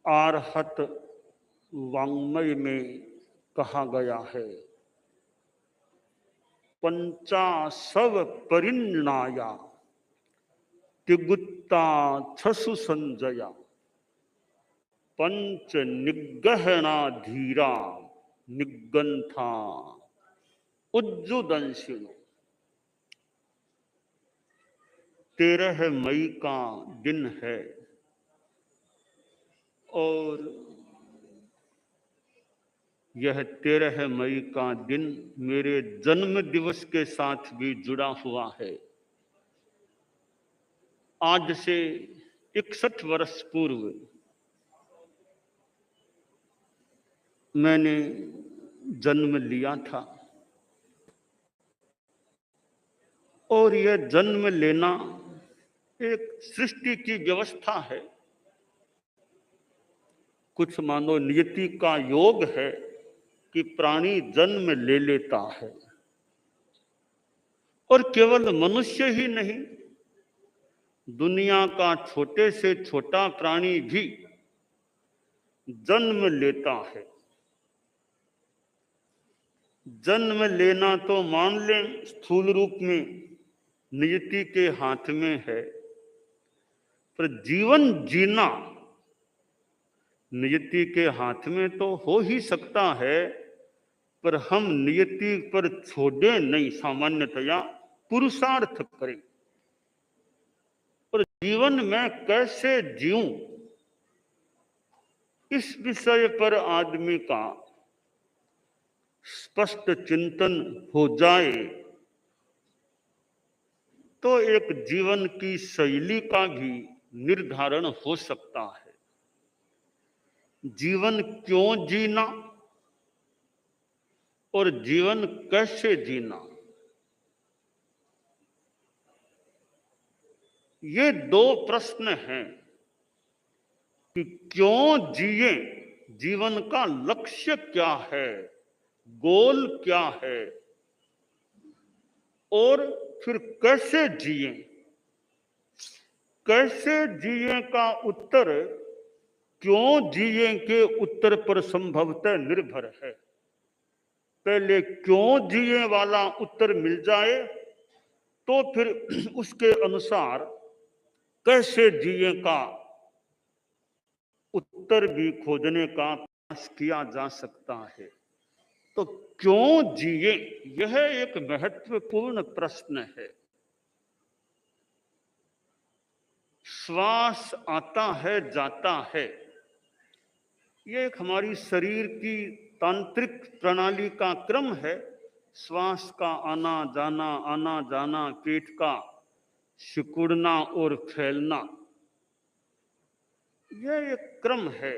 आर्हत वाङ्मय में कहा गया है, पंचाशव परिन्नाया तिगुत्ता छसु संजया पंच निगहना धीरा निगंथा उज्जुदंशिनो। 13 मई का दिन है और यह 13 मई का दिन मेरे जन्म दिवस के साथ भी जुड़ा हुआ है। आज से 61 वर्ष पूर्व मैंने जन्म लिया था और यह जन्म लेना एक सृष्टि की व्यवस्था है, कुछ मानो नियति का योग है कि प्राणी जन्म ले लेता है। और केवल मनुष्य ही नहीं, दुनिया का छोटे से छोटा प्राणी भी जन्म लेता है। जन्म लेना तो मान लें स्थूल रूप में नियति के हाथ में है, पर जीवन जीना नियति के हाथ में तो हो ही सकता है, पर हम नियति पर छोड़े नहीं, सामान्यतया पुरुषार्थ करें। और जीवन में कैसे जीऊं, इस विषय पर आदमी का स्पष्ट चिंतन हो जाए तो एक जीवन की शैली का भी निर्धारण हो सकता है। जीवन क्यों जीना और जीवन कैसे जीना, ये दो प्रश्न हैं कि क्यों जिए, जीवन का लक्ष्य क्या है, गोल क्या है, और फिर कैसे जिए। कैसे जिए का उत्तर क्यों जिए के उत्तर पर संभवतः निर्भर है। पहले क्यों जिए वाला उत्तर मिल जाए तो फिर उसके अनुसार कैसे जिए का उत्तर भी खोजने का प्रयास किया जा सकता है। तो क्यों जिए, यह एक महत्वपूर्ण प्रश्न है। श्वास आता है जाता है, ये एक हमारी शरीर की तांत्रिक प्रणाली का क्रम है। श्वास का आना जाना, पेट का सिकुड़ना और फैलना, यह एक क्रम है।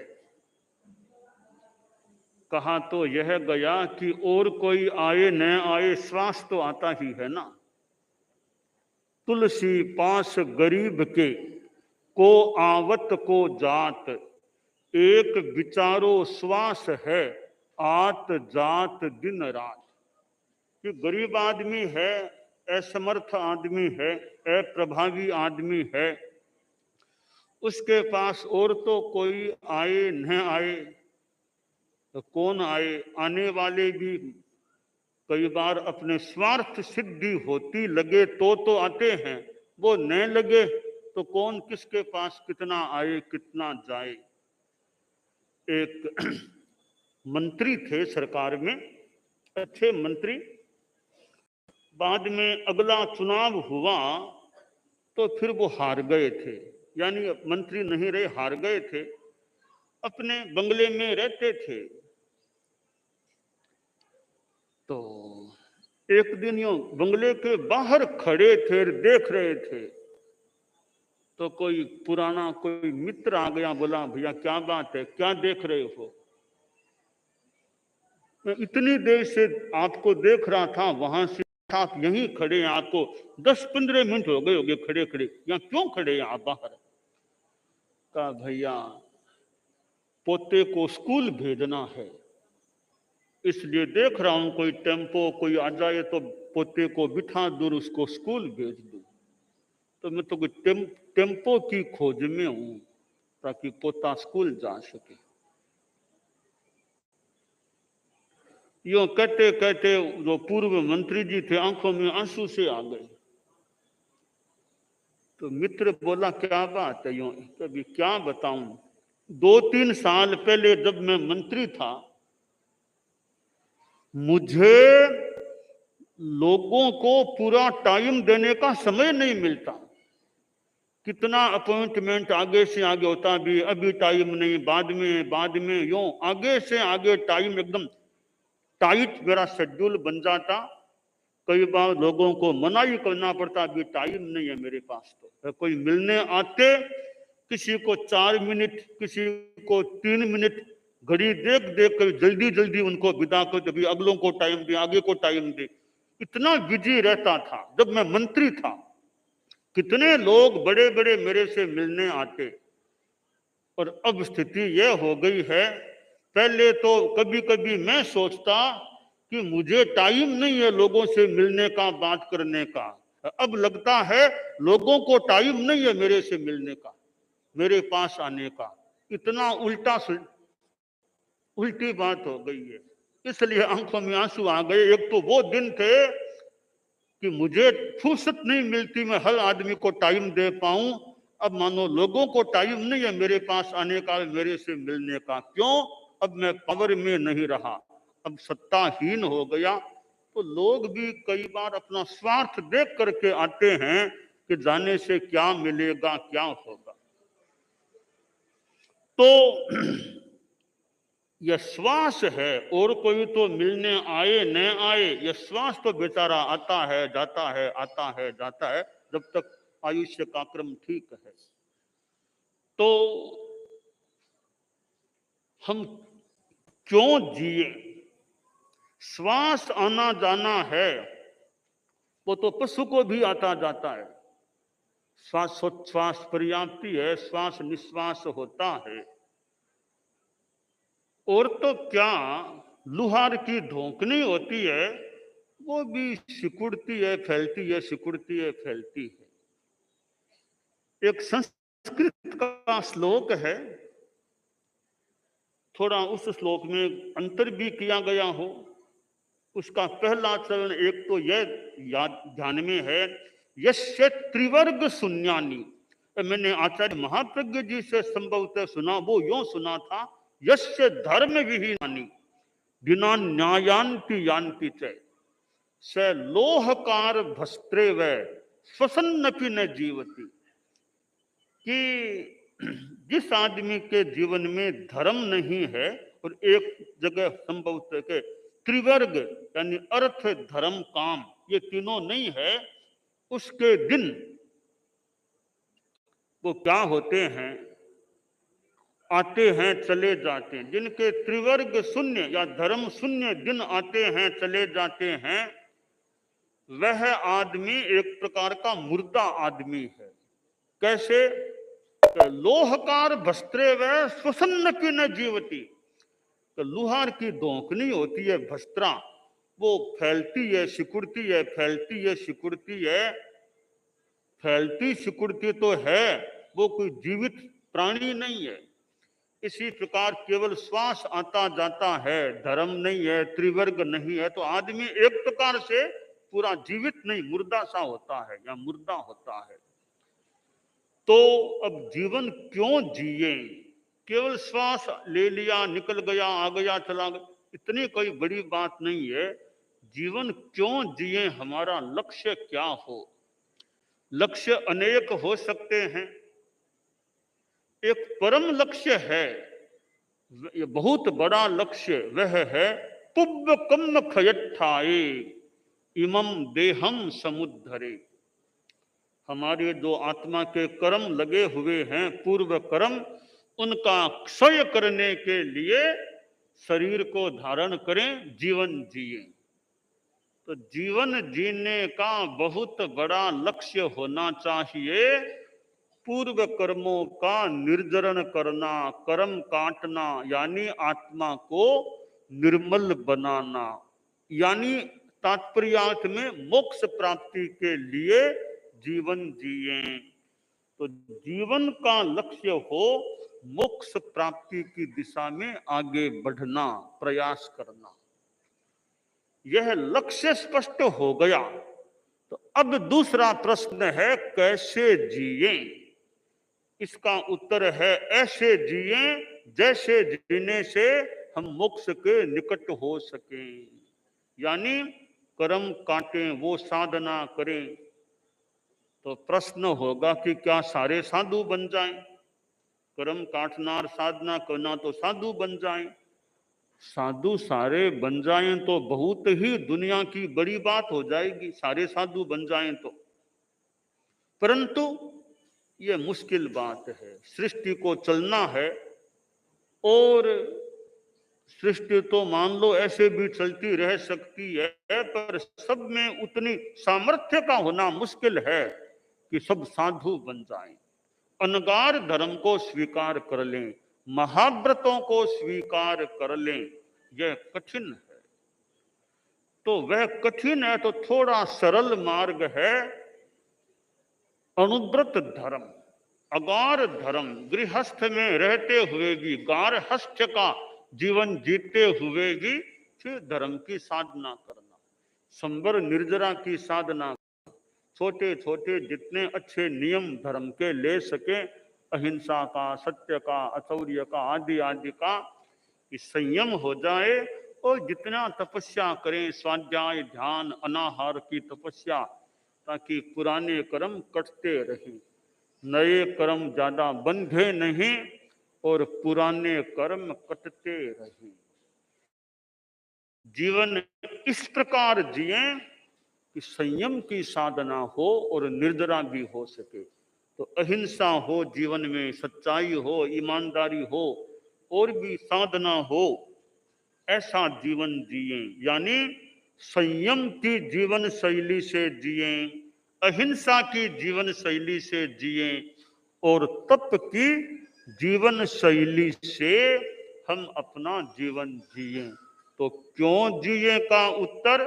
कहा तो यह गया कि और कोई आए न आए, श्वास तो आता ही है ना। तुलसी पास गरीब के, को आवत को जात, एक विचारो श्वास है, आत जात दिन रात। कि गरीब आदमी है, असमर्थ आदमी है, अप्रभावी आदमी है, उसके पास और तो कोई आए न आए तो कौन आए। आने वाले भी कई बार अपने स्वार्थ सिद्धि होती लगे तो आते हैं, वो न लगे तो कौन किसके पास कितना आए कितना जाए। एक मंत्री थे सरकार में, अच्छे मंत्री, बाद में अगला चुनाव हुआ तो फिर वो हार गए थे, यानी मंत्री नहीं रहे, हार गए थे। अपने बंगले में रहते थे तो एक दिन यूं बंगले के बाहर खड़े थे, देख रहे थे, तो कोई पुराना कोई मित्र आ गया, बोला भैया क्या बात है, क्या देख रहे हो। मैं इतनी देर से आपको देख रहा था, वहां से आप यहीं खड़े हैं, आपको 10-15 मिनट हो गए होंगे खड़े खड़े, यहाँ क्यों खड़े हैं आप बाहर। कहा भैया पोते को स्कूल भेजना है, इसलिए देख रहा हूं, कोई टेम्पो कोई आ जाए तो पोते को बिठा दूर, उसको स्कूल भेज दूं। तो मैं तो कोई टेम्पो की खोज में हूं। ताकि पोता स्कूल जा सके। यूं कहते कहते जो पूर्व मंत्री जी थे आंखों में आंसू से आ गए। तो मित्र बोला क्या बात है? यूं कभी क्या बताऊं, 2-3 साल पहले जब मैं मंत्री था, मुझे लोगों को पूरा टाइम देने का समय नहीं मिलता। कितना अपॉइंटमेंट आगे से आगे होता, भी अभी टाइम नहीं, बाद में यूं आगे से आगे टाइम एकदम टाइट मेरा शेड्यूल बन जाता। कई बार लोगों को मना ही करना पड़ता, अभी टाइम नहीं है मेरे पास। तो कोई मिलने आते, किसी को 4 मिनट, किसी को 3 मिनट, घड़ी देख देख कर जल्दी जल्दी उनको विदा कर दे, अगलों को टाइम दे, आगे को टाइम दे। इतना बिजी रहता था जब मैं मंत्री था। कितने लोग बड़े बड़े मेरे से मिलने आते। और अब स्थिति यह हो गई है, पहले तो कभी कभी मैं सोचता कि मुझे टाइम नहीं है लोगों से मिलने का, बात करने का। अब लगता है लोगों को टाइम नहीं है मेरे से मिलने का, मेरे पास आने का। इतना उल्टी बात हो गई है, इसलिए आंखों में आंसू आ गए। एक तो वो दिन थे कि मुझे फुर्सत नहीं मिलती मैं हर आदमी को टाइम दे पाऊं। अब मानो लोगों को टाइम नहीं है मेरे पास आने का, मेरे से मिलने का। क्यों? अब मैं पावर में नहीं रहा, अब सत्ताहीन हो गया। तो लोग भी कई बार अपना स्वार्थ देख करके आते हैं कि जाने से क्या मिलेगा, क्या होगा। तो यह श्वास है, और कोई तो मिलने आए न आए, यह श्वास तो बेचारा आता है जाता है, आता है जाता है, जब तक आयुष्य का क्रम ठीक है। तो हम क्यों जिए? श्वास आना जाना है, वो तो पशु को भी आता जाता है। श्वासोच्छ्वास पर्याप्ति है, श्वास निश्वास होता है। और तो क्या, लुहार की धोकनी होती है, वो भी सिकुड़ती है, फैलती है, सिकुड़ती है, फैलती है। एक संस्कृत का श्लोक है, थोड़ा उस श्लोक में अंतर भी किया गया हो। उसका पहला चरण एक तो यह याद ध्यान में है, यस्य त्रिवर्ग शून्यानि। मैंने आचार्य महाप्रज्ञ जी से संभवतः सुना, वो यूं सुना था, यस्य धर्म विहीनानि बिना न्यायान्ति यान्ति च स लोहकार भस्त्रे व श्वसन्नपि न जीवति। कि जिस आदमी के जीवन में धर्म नहीं है, और एक जगह संभवतः के त्रिवर्ग यानी अर्थ, धर्म, काम, ये तीनों नहीं है, उसके दिन वो क्या होते हैं? आते हैं चले जाते हैं। जिनके त्रिवर्ग शून्य या धर्म शून्य दिन आते हैं चले जाते हैं, वह आदमी एक प्रकार का मुर्दा आदमी है। कैसे? लोहकार भस्त्रे व श्वसन्न की न जीवती। तो लोहार की धोकनी होती है भस्त्रा, वो फैलती है, सिकुड़ती है, फैलती है, सिकुड़ती है। फैलती सिकुड़ती तो है, वो कोई जीवित प्राणी नहीं है। इसी प्रकार केवल श्वास आता जाता है, धर्म नहीं है, त्रिवर्ग नहीं है, तो आदमी एक प्रकार से पूरा जीवित नहीं, मुर्दा सा होता है या मुर्दा होता है। तो अब जीवन क्यों जिए? केवल श्वास ले लिया, निकल गया, आ गया, चला गया, इतनी कोई बड़ी बात नहीं है। जीवन क्यों जिए, हमारा लक्ष्य क्या हो? लक्ष्य अनेक हो सकते हैं। एक परम लक्ष्य है, ये बहुत बड़ा लक्ष्य, वह है पुब्ब कम्म खयट्ठाए इमम देहम समुद्धरे। हमारे जो आत्मा के कर्म लगे हुए हैं, पूर्व कर्म, उनका क्षय करने के लिए शरीर को धारण करें, जीवन जिए। तो जीवन जीने का बहुत बड़ा लक्ष्य होना चाहिए। पूर्व कर्मों का निर्जरण करना, कर्म काटना, यानी आत्मा को निर्मल बनाना, यानी तात्पर्यार्थ में मोक्ष प्राप्ति के लिए जीवन जिए। तो जीवन का लक्ष्य हो मोक्ष प्राप्ति की दिशा में आगे बढ़ना, प्रयास करना। यह लक्ष्य स्पष्ट हो गया तो अब दूसरा प्रश्न है कैसे जिए। इसका उत्तर है ऐसे जिए जैसे जीने से हम मोक्ष के निकट हो सके, यानी कर्म काटें, वो साधना करें। तो प्रश्न होगा कि क्या सारे साधु बन जाएं? कर्म काटना और साधना करना तो साधु बन जाएं। साधु सारे बन जाएं तो बहुत ही दुनिया की बड़ी बात हो जाएगी, सारे साधु बन जाएं तो। परंतु यह मुश्किल बात है। सृष्टि को चलना है और सृष्टि तो मान लो ऐसे भी चलती रह सकती है, पर सब में उतनी सामर्थ्य का होना मुश्किल है कि सब साधु बन जाएं, अनगार धर्म को स्वीकार कर लें, महाव्रतों को स्वीकार कर लें। यह कठिन है। तो वह कठिन है तो थोड़ा सरल मार्ग है अनुव्रत धर्म, अगार धर्म। गृहस्थ में रहते हुए भी, गारहस्थ्य का जीवन जीते हुए भी फिर धर्म की साधना करना, संवर निर्जरा की साधना, छोटे छोटे जितने अच्छे नियम धर्म के ले सके, अहिंसा का, सत्य का, अचौर्य का, आदि आदि का, संयम हो जाए। और जितना तपस्या करें, स्वाध्याय, ध्यान, अनाहार की तपस्या, ताकि पुराने कर्म कटते रहें, नए कर्म ज्यादा बंधे नहीं और पुराने कर्म कटते रहें। जीवन इस प्रकार जिए कि संयम की साधना हो और निर्जरा भी हो सके। तो अहिंसा हो जीवन में, सच्चाई हो, ईमानदारी हो और भी साधना हो, ऐसा जीवन जिए। यानी संयम की जीवन शैली से जिए, अहिंसा की जीवन शैली से जिए और तप की जीवन शैली से हम अपना जीवन जिए। तो क्यों जिए का उत्तर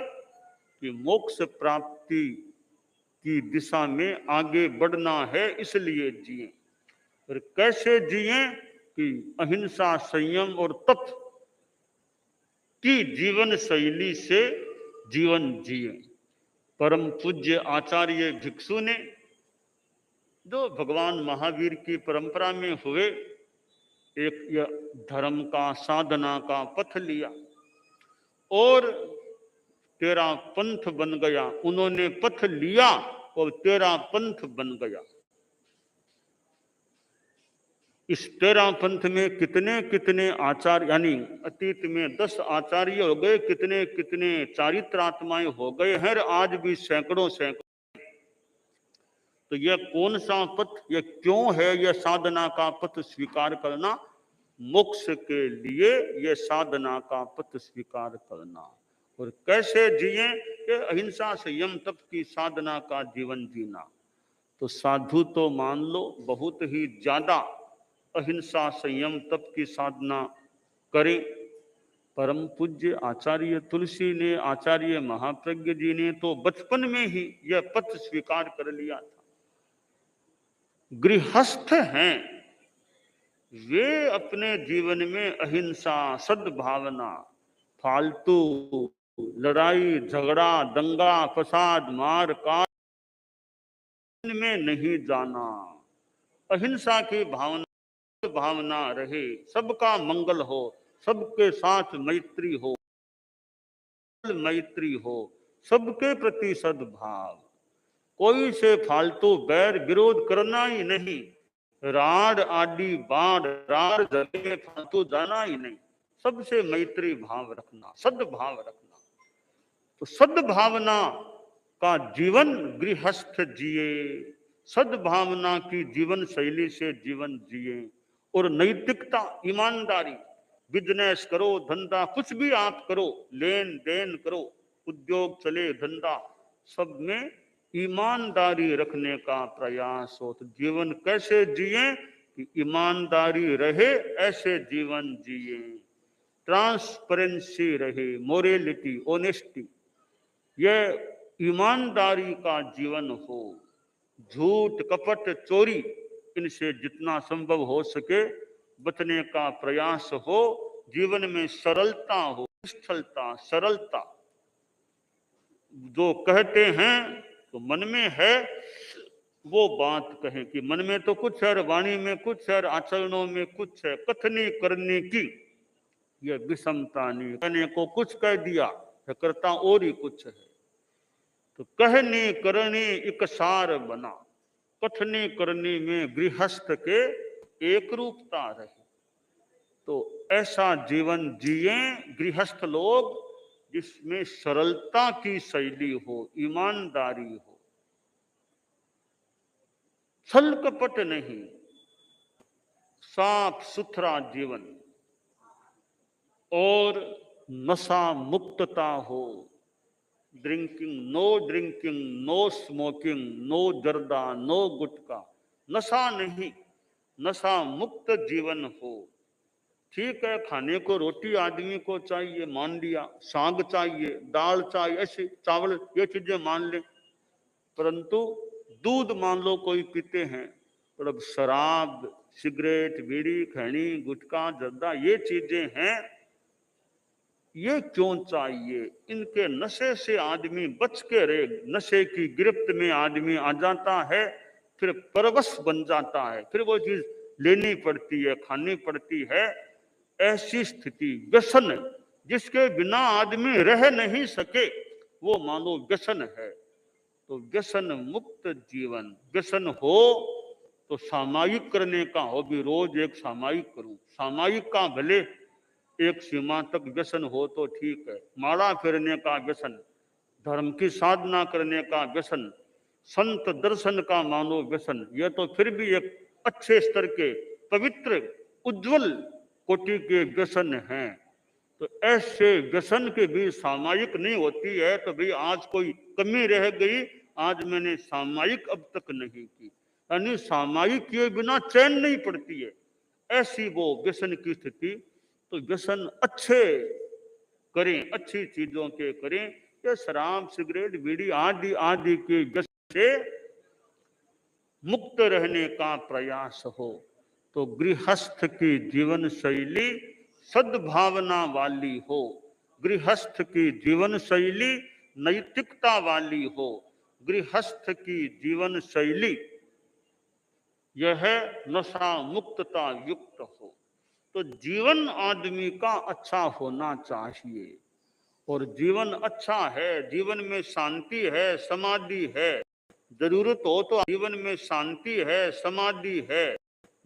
कि मोक्ष प्राप्ति की दिशा में आगे बढ़ना है, इसलिए जिए। और कैसे जिए कि अहिंसा, संयम और तप की जीवन शैली से जीवन जिए। परम पूज्य आचार्य भिक्षु ने, जो भगवान महावीर की परंपरा में हुए, एक धर्म का, साधना का पथ लिया और तेरा पंथ बन गया। उन्होंने पथ लिया और तेरा पंथ बन गया। इस तेरा पंथ में कितने कितने आचार्य, यानी अतीत में 10 आचार्य हो गए, कितने कितने चारित्रात्माएं हो गए हैं, आज भी सैकड़ों सैकड़ों। तो यह कौन सा पथ, यह क्यों है यह साधना का पथ स्वीकार करना? मोक्ष के लिए यह साधना का पथ स्वीकार करना। और कैसे जिए? ये अहिंसा, संयम, तप की साधना का जीवन जीना। तो साधु तो मान लो बहुत ही ज्यादा अहिंसा, संयम, तप की साधना करें। परम पूज्य आचार्य तुलसी ने, आचार्य महाप्रज्ञ जी ने तो बचपन में ही यह पथ स्वीकार कर लिया था। गृहस्थ हैं वे अपने जीवन में अहिंसा, सद्भावना, फालतू लड़ाई झगड़ा, दंगा फसाद, मार काट में नहीं जाना। अहिंसा की भावना रहे, सबका मंगल हो, सबके साथ मैत्री हो, सबके प्रति सद्भाव, कोई से फालतू बैर विरोध करना ही नहीं, राड आदि बाढ़ राड जले फालतू जाना ही नहीं, सबसे मैत्री भाव रखना, सद्भाव रखना। तो सद्भावना का जीवन गृहस्थ जिए, सद्भावना की जीवन शैली से जीवन जिए। और नैतिकता, ईमानदारी, बिजनेस करो, धंधा कुछ भी आप करो, लेन देन करो, उद्योग चले, धंधा, सब में ईमानदारी रखने का प्रयास हो। तो जीवन कैसे जिए कि ईमानदारी रहे, ऐसे जीवन जिए। ट्रांसपेरेंसी रहे, मोरेलिटी, ऑनेस्टी, यह ईमानदारी का जीवन हो। झूठ, कपट, चोरी, इनसे जितना संभव हो सके बचने का प्रयास हो, जीवन में सरलता हो, स्थलता, सरलता। जो कहते हैं तो मन में है वो बात कहें कि मन में तो कुछ है, वाणी में कुछ है, आचरणों में कुछ है, कथनी करने की ये विषमता नहीं। कहने को कुछ कह दिया, करता और ही कुछ है। तो कहनी करनी एक सार बना, कथनी करनी में गृहस्थ के एक रूपता रहे। तो ऐसा जीवन जिए गृहस्थ लोग जिसमें सरलता की शैली हो, ईमानदारी हो, छल कपट नहीं, साफ सुथरा जीवन और नशा मुक्तता हो। ड्रिंकिंग, नो स्मोकिंग, नो जर्दा, नो गुटखा, नशा नहीं, नशा मुक्त जीवन हो। ठीक है, खाने को रोटी आदमी को चाहिए, मान लिया, साग चाहिए, दाल चाहिए, ऐसे चावल, ये चीजें मान ले। परंतु दूध मान लो कोई पीते हैं, पर अब शराब, सिगरेट, बीड़ी, खैनी, गुटखा, जर्दा, ये चीजें हैं, ये क्यों चाहिए? इनके नशे से आदमी बच के रहे, नशे की गिरफ्त में आदमी आ जाता है, फिर परवश बन जाता है, फिर वो चीज लेनी पड़ती है, खानी पड़ती है। ऐसी स्थिति व्यसन, जिसके बिना आदमी रह नहीं सके, वो मानो व्यसन है। तो व्यसन मुक्त जीवन, व्यसन हो तो सामायिक करने का हो, भी रोज एक सामायिक करूं, सामायिक का भले एक सीमा तक व्यसन हो तो ठीक है, माला फेरने का व्यसन, धर्म की साधना करने का व्यसन, संत दर्शन का मानो व्यसन, यह तो फिर भी एक अच्छे स्तर के पवित्र उज्जवल कोटि के व्यसन हैं। तो ऐसे व्यसन के भी सामायिक नहीं होती है तो भाई आज कोई कमी रह गई, आज मैंने सामायिक अब तक नहीं की, यानी सामायिक किए बिना चैन नहीं पड़ती है, ऐसी वो व्यसन की स्थिति। तो व्यसन अच्छे करें, अच्छी चीजों के करें, या शराब, सिगरेट, बीड़ी आदि आदि के व्यसन से मुक्त रहने का प्रयास हो। तो गृहस्थ की जीवन शैली सद्भावना वाली हो, गृहस्थ की जीवन शैली नैतिकता वाली हो, गृहस्थ की जीवन शैली यह नशा मुक्तता युक्त हो। तो जीवन आदमी का अच्छा होना चाहिए, और जीवन अच्छा है, जीवन में शांति है, समाधि है, जरूरत हो तो जीवन में शांति है, समाधि है,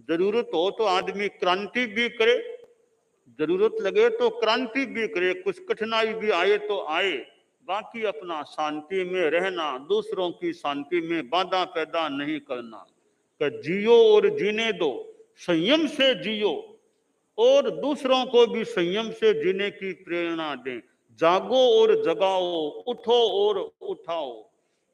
जरूरत हो तो आदमी क्रांति भी करे, जरूरत लगे तो क्रांति भी करे, कुछ कठिनाई भी आए तो आए, बाकी अपना शांति में रहना, दूसरों की शांति में बाधा पैदा नहीं करना। कि जियो और जीने दो, संयम से जियो और दूसरों को भी संयम से जीने की प्रेरणा दें। जागो और जगाओ, उठो और उठाओ।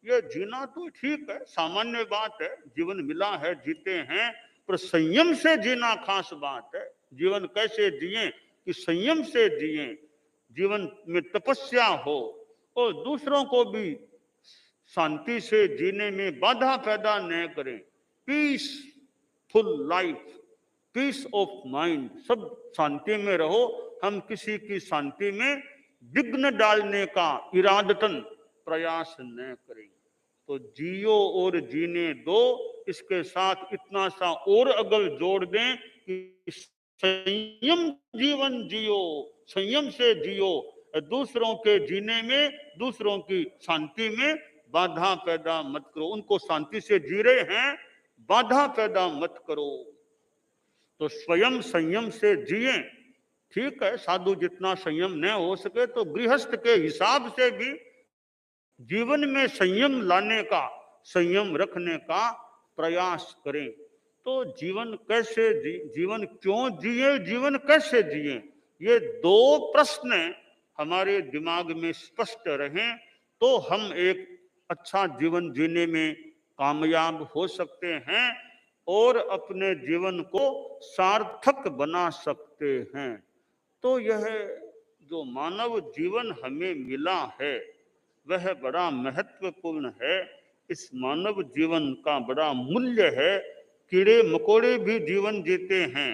ये जीना तो ठीक है, सामान्य बात है, जीवन मिला है, जीते हैं, पर संयम से जीना खास बात है। जीवन कैसे जिए कि संयम से जिए, जीवन में तपस्या हो और दूसरों को भी शांति से जीने में बाधा पैदा न करें। Peaceful life, peace of mind, सब शांति में रहो, हम किसी की शांति में विघ्न डालने का इरादतन प्रयास न करें। तो जियो और जीने दो, इसके साथ इतना सा और अगर जोड़ दें कि संयम जीवन जियो, संयम से जियो, दूसरों के जीने में, दूसरों की शांति में बाधा पैदा मत करो। उनको शांति से जी रहे हैं, बाधा पैदा मत करो। तो स्वयं संयम से जिए, ठीक है, साधु जितना संयम न हो सके तो गृहस्थ के हिसाब से भी जीवन में संयम लाने का, संयम रखने का प्रयास करें। तो जीवन कैसे जीवन क्यों जिए, जीवन कैसे जिए, ये दो प्रश्न हमारे दिमाग में स्पष्ट रहें तो हम एक अच्छा जीवन जीने में कामयाब हो सकते हैं और अपने जीवन को सार्थक बना सकते हैं। तो यह जो मानव जीवन हमें मिला है वह बड़ा महत्वपूर्ण है। इस मानव जीवन का बड़ा मूल्य है। कीड़े मकोड़े भी जीवन जीते हैं,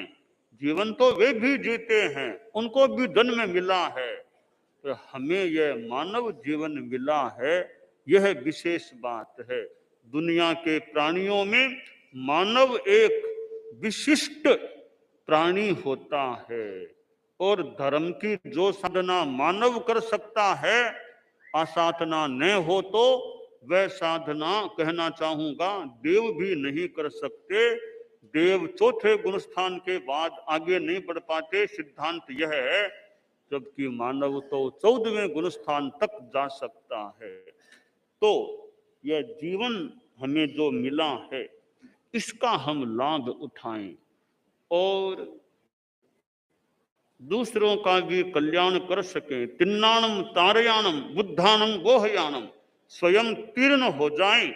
जीवन तो वे भी जीते हैं, उनको भी जन्म मिला है, तो हमें यह मानव जीवन मिला है, यह विशेष बात है। दुनिया के प्राणियों में मानव एक विशिष्ट प्राणी होता है, और धर्म की जो साधना मानव कर सकता है, असाधना न हो तो वह साधना, कहना चाहूंगा, देव भी नहीं कर सकते। देव चौथे गुणस्थान के बाद आगे नहीं बढ़ पाते, सिद्धांत यह है, जबकि मानव तो 14वें गुणस्थान तक जा सकता है। तो यह जीवन हमें जो मिला है, इसका हम लाभ उठाएं और दूसरों का भी कल्याण कर सकें। तिन्नाणम तारयाणम बुद्धानम गोहयानम, स्वयं तीर्ण हो जाएं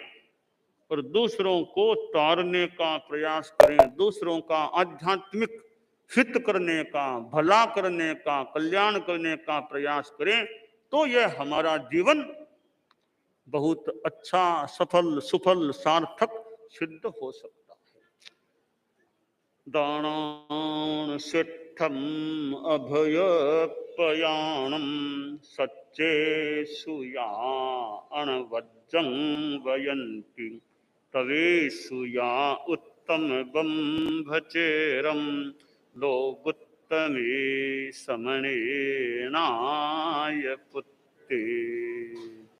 और दूसरों को तारने का प्रयास करें, दूसरों का आध्यात्मिक हित करने का, भला करने का, कल्याण करने का प्रयास करें, तो यह हमारा जीवन बहुत अच्छा, सफल, सुफल, सार्थक सिद्ध हो सकता है। दानान सिद्धम अभयपयाणम सच्चे सुया अणवज्जं वयन्ति तवेषु या उत्तम बंभचेरम लोगुत्तमे समणे नाय पुत्ते।